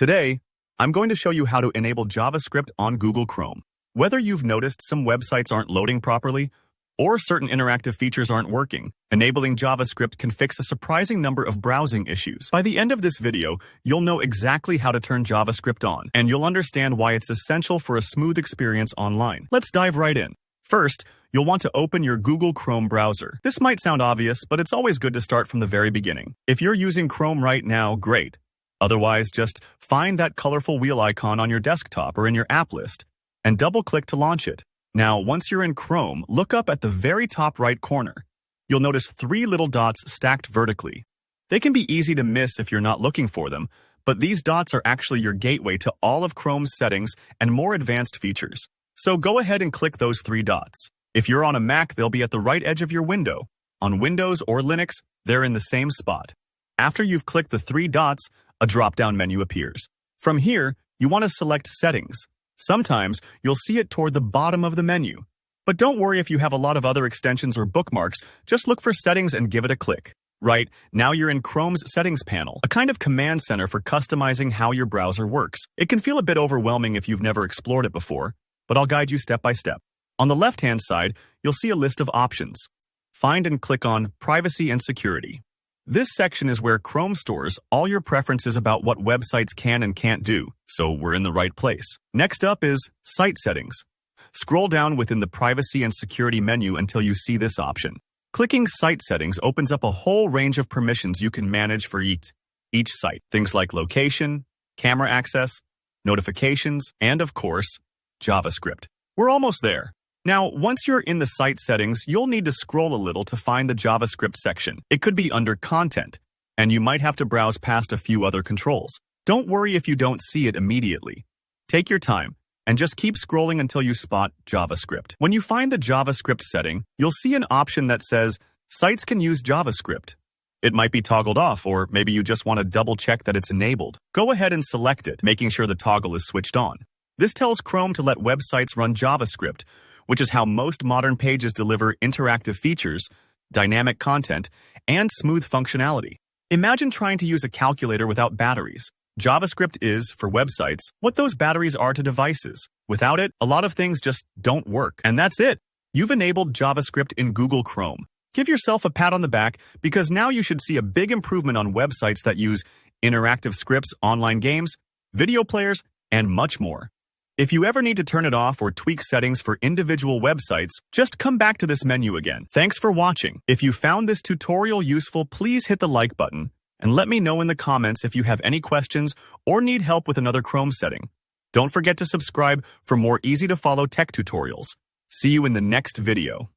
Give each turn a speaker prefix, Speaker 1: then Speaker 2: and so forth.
Speaker 1: Today, I'm going to show you how to enable JavaScript on Google Chrome. Whether you've noticed some websites aren't loading properly, or certain interactive features aren't working, enabling JavaScript can fix a surprising number of browsing issues. By the end of this video, you'll know exactly how to turn JavaScript on, and you'll understand why it's essential for a smooth experience online. Let's dive right in. First, you'll want to open your Google Chrome browser. This might sound obvious, but it's always good to start from the very beginning. If you're using Chrome right now, great. Otherwise, just find that colorful wheel icon on your desktop or in your app list, and double-click to launch it. Now, once you're in Chrome, look up at the very top right corner. You'll notice 3 little dots stacked vertically. They can be easy to miss if you're not looking for them, but these dots are actually your gateway to all of Chrome's settings and more advanced features. So go ahead and click those 3 dots. If you're on a Mac, they'll be at the right edge of your window. On Windows or Linux, they're in the same spot. After you've clicked the 3 dots, a drop-down menu appears. From here, you want to select Settings. Sometimes you'll see it toward the bottom of the menu. But don't worry if you have a lot of other extensions or bookmarks, just look for Settings and give it a click. Right, now you're in Chrome's Settings panel, a kind of command center for customizing how your browser works. It can feel a bit overwhelming if you've never explored it before, but I'll guide you step by step. On the left-hand side, you'll see a list of options. Find and click on Privacy and Security. This section is where Chrome stores all your preferences about what websites can and can't do, so we're in the right place. Next up is Site Settings. Scroll down within the Privacy and Security menu until you see this option. Clicking Site Settings opens up a whole range of permissions you can manage for each site. Things like location, camera access, notifications, and of course, JavaScript. We're almost there. Now, once you're in the site settings, you'll need to scroll a little to find the JavaScript section. It could be under Content, and you might have to browse past a few other controls. Don't worry if you don't see it immediately. Take your time, and just keep scrolling until you spot JavaScript. When you find the JavaScript setting, you'll see an option that says, Sites can use JavaScript. It might be toggled off, or maybe you just want to double-check that it's enabled. Go ahead and select it, making sure the toggle is switched on. This tells Chrome to let websites run JavaScript, which is how most modern pages deliver interactive features, dynamic content, and smooth functionality. Imagine trying to use a calculator without batteries. JavaScript is, for websites, what those batteries are to devices. Without it, a lot of things just don't work. And that's it. You've enabled JavaScript in Google Chrome. Give yourself a pat on the back because now you should see a big improvement on websites that use interactive scripts, online games, video players, and much more. If you ever need to turn it off or tweak settings for individual websites, just come back to this menu again. Thanks for watching. If you found this tutorial useful, please hit the like button and let me know in the comments if you have any questions or need help with another Chrome setting. Don't forget to subscribe for more easy-to-follow tech tutorials. See you in the next video.